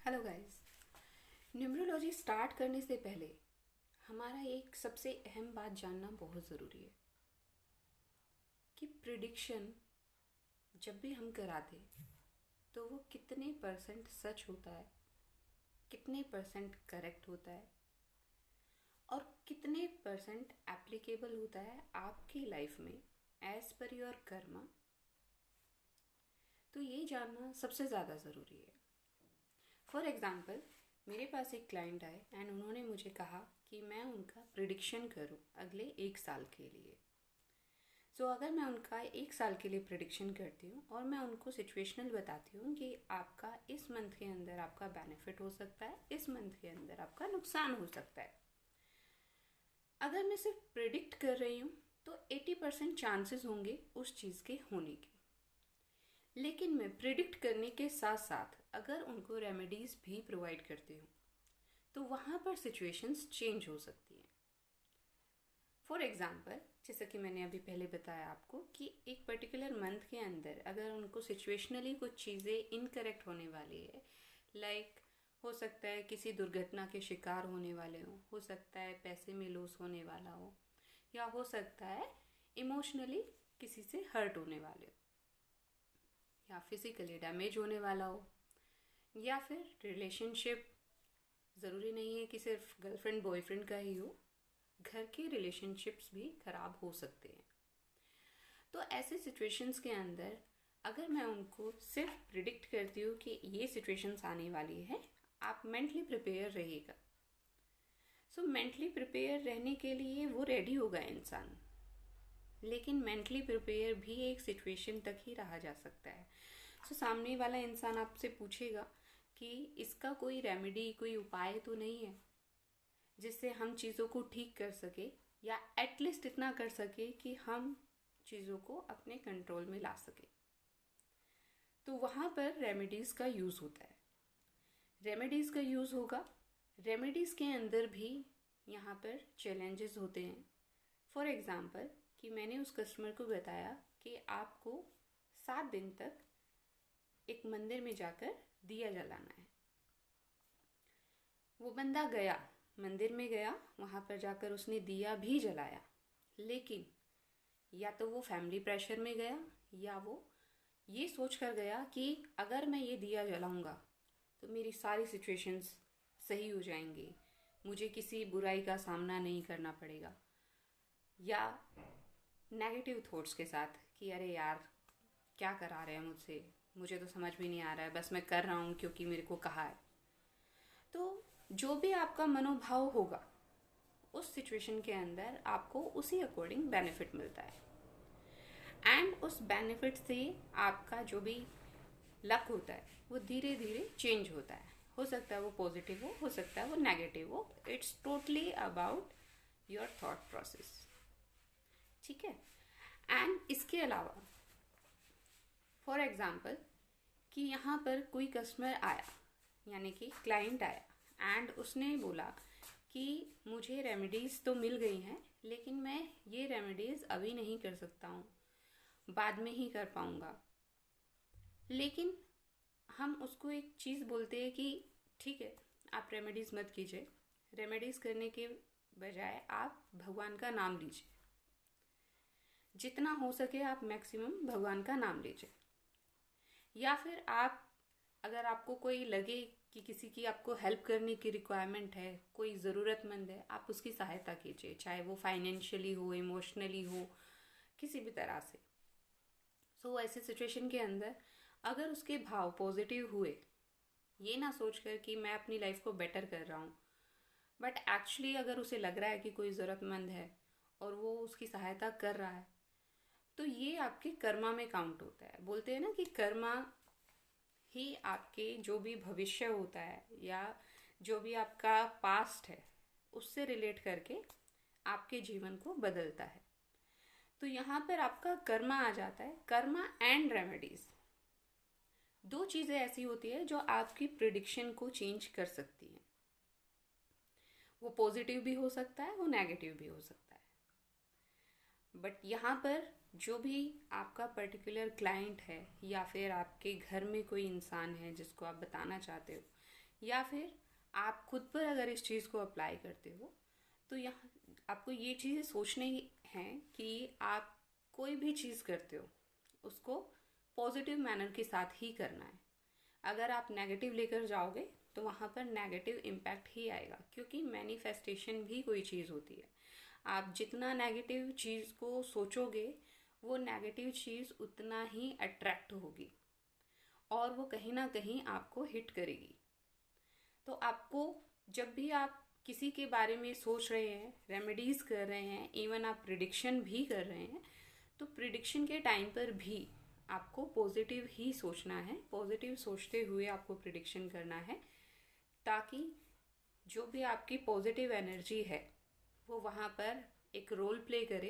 Hello guys. Numerology start करने से पहले हमारा एक सबसे अहम बात जानना बहुत ज़रूरी है कि प्रिडिक्शन जब भी हम कराते तो वो कितने परसेंट सच होता है, कितने परसेंट करेक्ट होता है और कितने परसेंट एप्लीकेबल होता है आपकी लाइफ में एज पर योर कर्मा। तो ये जानना सबसे ज़्यादा ज़रूरी है। फॉर एग्ज़ाम्पल, मेरे पास एक क्लाइंट आए एंड उन्होंने मुझे कहा कि मैं उनका प्रिडिक्शन करूं अगले 1 साल के लिए। अगर मैं उनका 1 साल के लिए प्रिडिक्शन करती हूँ और मैं उनको सिचुएशनल बताती हूँ कि आपका इस मंथ के अंदर आपका बेनिफिट हो सकता है, इस मंथ के अंदर आपका नुकसान हो सकता है। अगर मैं सिर्फ प्रिडिक्ट कर रही हूँ तो 80% चांसेस होंगे उस चीज़ के होने के। लेकिन मैं प्रिडिक्ट करने के साथ साथ अगर उनको रेमेडीज़ भी प्रोवाइड करती हूँ तो वहाँ पर सिचुएशंस चेंज हो सकती हैं। फॉर एग्ज़ाम्पल, जैसा कि मैंने अभी पहले बताया आपको कि एक पर्टिकुलर मंथ के अंदर अगर उनको सिचुएशनली कुछ चीज़ें इनकरेक्ट होने वाली है, लाइक हो सकता है किसी दुर्घटना के शिकार होने वाले हो सकता है पैसे में लॉस होने वाला हो, या हो सकता है इमोशनली किसी से हर्ट होने वाले हो, या फिजिकली डैमेज होने वाला हो, या फिर रिलेशनशिप ज़रूरी नहीं है कि सिर्फ गर्लफ्रेंड बॉयफ्रेंड का ही हो, घर के रिलेशनशिप्स भी ख़राब हो सकते हैं। तो ऐसे सिचुएशंस के अंदर अगर मैं उनको सिर्फ प्रिडिक्ट करती हूँ कि ये सिचुएशंस आने वाली है, आप मेंटली प्रिपेयर रहिएगा। मेंटली प्रिपेयर रहने के लिए वो रेडी होगा इंसान, लेकिन मेंटली प्रिपेयर भी एक सिचुएशन तक ही रहा जा सकता है। सामने वाला इंसान आपसे पूछेगा कि इसका कोई रेमेडी, कोई उपाय तो नहीं है जिससे हम चीज़ों को ठीक कर सके, या एटलीस्ट इतना कर सके कि हम चीज़ों को अपने कंट्रोल में ला सके। तो वहाँ पर रेमेडीज़ का यूज़ होता है। रेमेडीज़ का यूज़ होगा। रेमेडीज़ के अंदर भी यहाँ पर चैलेंजेस होते हैं। फॉर एग्ज़ाम्पल, कि मैंने उस कस्टमर को बताया कि आपको 7 दिन तक एक मंदिर में जाकर दिया जलाना है। वो बंदा गया, मंदिर में गया, वहाँ पर जाकर उसने दिया भी जलाया, लेकिन या तो वो फैमिली प्रेशर में गया, या वो ये सोच कर गया कि अगर मैं ये दिया जलाऊंगा तो मेरी सारी सिचुएशंस सही हो जाएंगी, मुझे किसी बुराई का सामना नहीं करना पड़ेगा, या नेगेटिव थॉट्स के साथ कि अरे यार क्या करा रहे हैं मुझसे, मुझे तो समझ में नहीं आ रहा है, बस मैं कर रहा हूँ क्योंकि मेरे को कहा है। तो जो भी आपका मनोभाव होगा उस सिचुएशन के अंदर आपको उसी अकॉर्डिंग बेनिफिट मिलता है, एंड उस बेनिफिट से आपका जो भी लक होता है वो धीरे धीरे चेंज होता है। हो सकता है वो पॉजिटिव हो सकता है वो नेगेटिव हो। It's totally about your thought process. ठीक है। एंड इसके अलावा फॉर एग्जाम्पल, कि यहाँ पर कोई कस्टमर आया, यानी कि क्लाइंट आया एंड उसने बोला कि मुझे रेमेडीज़ तो मिल गई हैं, लेकिन मैं ये रेमेडीज़ अभी नहीं कर सकता हूँ, बाद में ही कर पाऊँगा। लेकिन हम उसको एक चीज़ बोलते हैं कि ठीक है, आप रेमेडीज़ मत कीजिए, रेमेडीज़ करने के बजाय आप भगवान का नाम लीजिए, जितना हो सके आप मैक्सिमम भगवान का नाम लीजिए। या फिर आप, अगर आपको कोई लगे कि किसी की आपको हेल्प करने की रिक्वायरमेंट है, कोई ज़रूरतमंद है, आप उसकी सहायता कीजिए, चाहे वो फाइनेंशियली हो, इमोशनली हो, किसी भी तरह से। ऐसे सिचुएशन के अंदर अगर उसके भाव पॉजिटिव हुए, ये ना सोचकर कि मैं अपनी लाइफ को बेटर कर रहा हूँ, बट एक्चुअली अगर उसे लग रहा है कि कोई ज़रूरतमंद है और वो उसकी सहायता कर रहा है, तो ये आपके कर्मा में काउंट होता है। बोलते हैं ना कि कर्मा ही आपके जो भी भविष्य होता है या जो भी आपका पास्ट है उससे रिलेट करके आपके जीवन को बदलता है। तो यहाँ पर आपका कर्मा आ जाता है। कर्मा एंड रेमेडीज, दो चीज़ें ऐसी होती है जो आपकी प्रिडिक्शन को चेंज कर सकती हैं। वो पॉजिटिव भी हो सकता है, वो नेगेटिव भी हो सकता है। बट यहाँ पर जो भी आपका पर्टिकुलर क्लाइंट है या फिर आपके घर में कोई इंसान है जिसको आप बताना चाहते हो या फिर आप खुद पर अगर इस चीज़ को अप्लाई करते हो तो यहाँ आपको ये चीज़ें सोचनी हैं कि आप कोई भी चीज़ करते हो उसको पॉजिटिव मैनर के साथ ही करना है। अगर आप नेगेटिव लेकर जाओगे तो वहाँ पर नेगेटिव इम्पैक्ट ही आएगा, क्योंकि मैनिफेस्टेशन भी कोई चीज़ होती है। आप जितना नेगेटिव चीज़ को सोचोगे वो नेगेटिव चीज़ उतना ही अट्रैक्ट होगी और वो कहीं ना कहीं आपको हिट करेगी। तो आपको जब भी आप किसी के बारे में सोच रहे हैं, रेमेडीज़ कर रहे हैं, इवन आप प्रिडिक्शन भी कर रहे हैं, तो प्रिडिक्शन के टाइम पर भी आपको पॉजिटिव ही सोचना है। पॉजिटिव सोचते हुए आपको प्रिडिक्शन करना है, ताकि जो भी आपकी पॉजिटिव एनर्जी है वो वहाँ पर एक रोल प्ले करे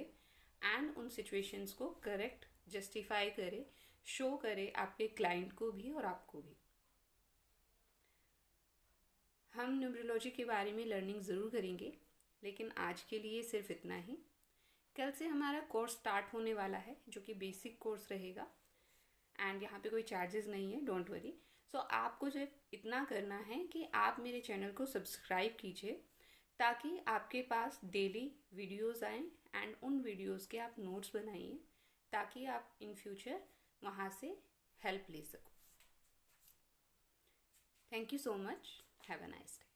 एंड उन सिचुएशंस को करेक्ट जस्टिफाई करे, शो करे आपके क्लाइंट को भी और आपको भी। हम न्यूमरोलॉजी के बारे में लर्निंग ज़रूर करेंगे, लेकिन आज के लिए सिर्फ इतना ही। कल से हमारा कोर्स स्टार्ट होने वाला है जो कि बेसिक कोर्स रहेगा एंड यहाँ पे कोई चार्जेस नहीं है, डोंट वरी। सो आपको जो इतना करना है कि आप मेरे चैनल को सब्सक्राइब कीजिए, ताकि आपके पास डेली वीडियोस आएँ एंड उन वीडियोस के आप नोट्स बनाइए, ताकि आप इन फ्यूचर वहाँ से हेल्प ले सको। Thank you so much. Have a nice day.